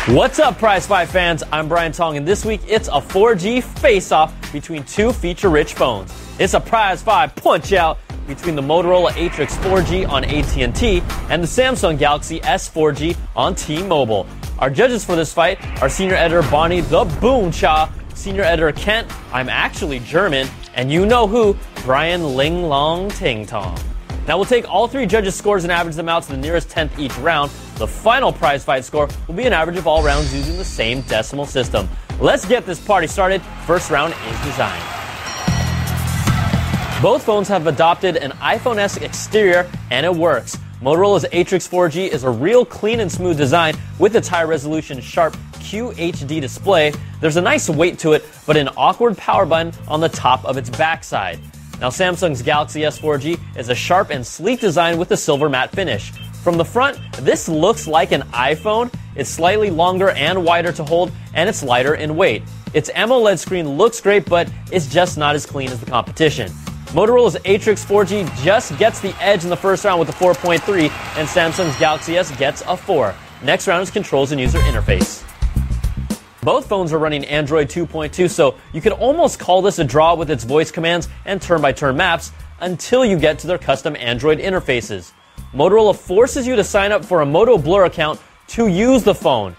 What's up, Prize Fight fans? I'm Brian Tong, and this week it's a 4G face-off between two feature-rich phones. It's a Prize Fight punch-out between the Motorola Atrix 4G on AT&T and the Samsung Galaxy S4G on T-Mobile. Our judges for this fight are senior editor Bonnie the Boon Cha, senior editor Kent, I'm actually German, and you know who, Brian Ling Long Ting Tong. Now we'll take all three judges' scores and average them out to the nearest tenth each round. The final prize fight score will be an average of all rounds using the same decimal system. Let's get this party started. First round is design. Both phones have adopted an iPhone-esque exterior, and it works. Motorola's Atrix 4G is a real clean and smooth design with its high-resolution, sharp QHD display. There's a nice weight to it, but an awkward power button on the top of its backside. Now, Samsung's Galaxy S4G is a sharp and sleek design with a silver matte finish. From the front, this looks like an iPhone. It's slightly longer and wider to hold, and it's lighter in weight. Its AMOLED screen looks great, but it's just not as clean as the competition. Motorola's Atrix 4G just gets the edge in the first round with a 4.3, and Samsung's Galaxy S gets a 4. Next round is controls and user interface. Both phones are running Android 2.2, so you could almost call this a draw with its voice commands and turn-by-turn maps until you get to their custom Android interfaces. Motorola forces you to sign up for a Moto Blur account to use the phone.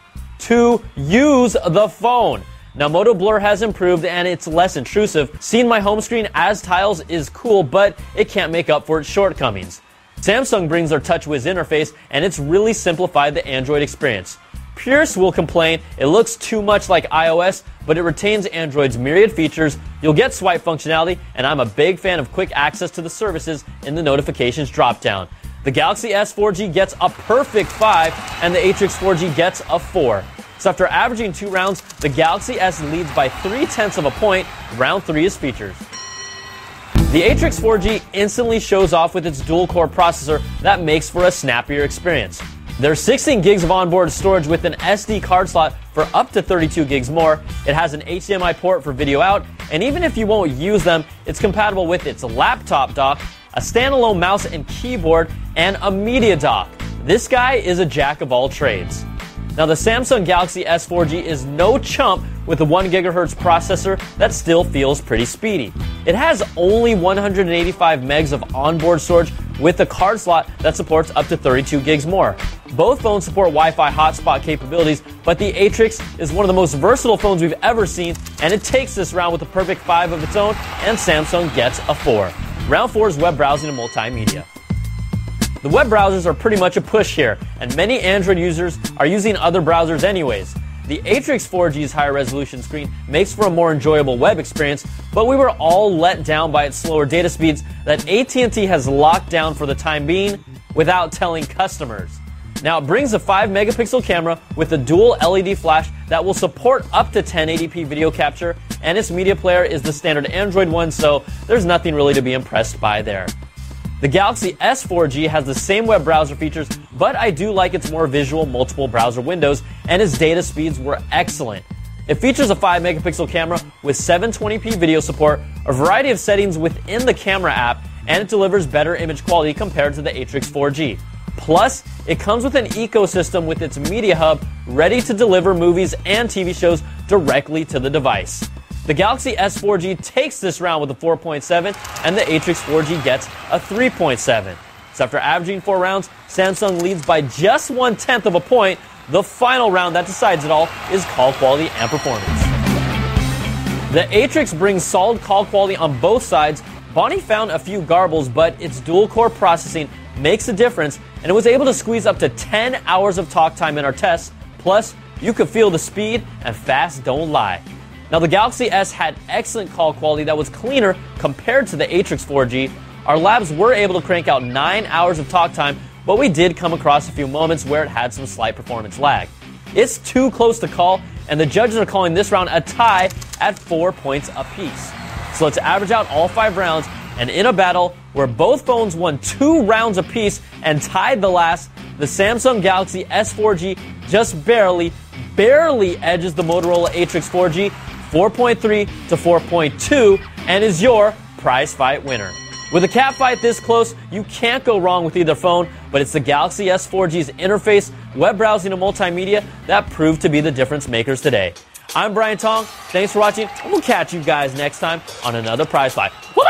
Now, Moto Blur has improved and it's less intrusive. Seeing my home screen as tiles is cool, but it can't make up for its shortcomings. Samsung brings their TouchWiz interface, and it's really simplified the Android experience. Purists will complain it looks too much like iOS, but it retains Android's myriad features. You'll get swipe functionality, and I'm a big fan of quick access to the services in the notifications dropdown. The Galaxy S4G gets a perfect 5, and the Atrix 4G gets a 4. So after averaging 2 rounds, the Galaxy S leads by 0.3 of a point. Round 3 is features. The Atrix 4G instantly shows off with its dual-core processor that makes for a snappier experience. There's 16 gigs of onboard storage with an SD card slot for up to 32 gigs more. It has an HDMI port for video out, and even if you won't use them, it's compatible with its laptop dock, a standalone mouse and keyboard, and a media dock. This guy is a jack of all trades. Now, the Samsung Galaxy S4G is no chump with a 1 GHz processor that still feels pretty speedy. It has only 185 megs of onboard storage with a card slot that supports up to 32 gigs more. Both phones support Wi-Fi hotspot capabilities, but the Atrix is one of the most versatile phones we've ever seen, and it takes this round with a perfect 5 of its own, and Samsung gets a 4. Round 4 is web browsing and multimedia. The web browsers are pretty much a push here, and many Android users are using other browsers anyways. The Atrix 4G's higher resolution screen makes for a more enjoyable web experience, but we were all let down by its slower data speeds that AT&T has locked down for the time being without telling customers. Now, it brings a 5-megapixel camera with a dual LED flash that will support up to 1080p video capture, and its media player is the standard Android one, so there's nothing really to be impressed by there. The Galaxy S4G has the same web browser features, but I do like its more visual multiple browser windows, and its data speeds were excellent. It features a 5-megapixel camera with 720p video support, a variety of settings within the camera app, and it delivers better image quality compared to the Atrix 4G. Plus, it comes with an ecosystem with its media hub ready to deliver movies and TV shows directly to the device. The Galaxy S4G takes this round with a 4.7, and the Atrix 4G gets a 3.7. So after averaging 4 rounds, Samsung leads by just 1/10 of a point. The final round that decides it all is call quality and performance. The Atrix brings solid call quality on both sides. Bonnie found a few garbles, but its dual-core processing makes a difference, and it was able to squeeze up to 10 hours of talk time in our tests. Plus, you could feel the speed, and fast don't lie. Now, the Galaxy S had excellent call quality that was cleaner compared to the Atrix 4G. Our labs were able to crank out 9 hours of talk time, but we did come across a few moments where it had some slight performance lag. It's too close to call, and the judges are calling this round a tie at 4 points apiece. So let's average out all 5 rounds, and in a battle where both phones won 2 rounds apiece and tied the last, the Samsung Galaxy S4G just barely edges the Motorola Atrix 4G 4.3 to 4.2 and is your prize fight winner. With a catfight this close, you can't go wrong with either phone, but it's the Galaxy S4G's interface, web browsing, and multimedia that proved to be the difference makers today. I'm Brian Tong. Thanks for watching, and we'll catch you guys next time on another Prize Fight. Woo!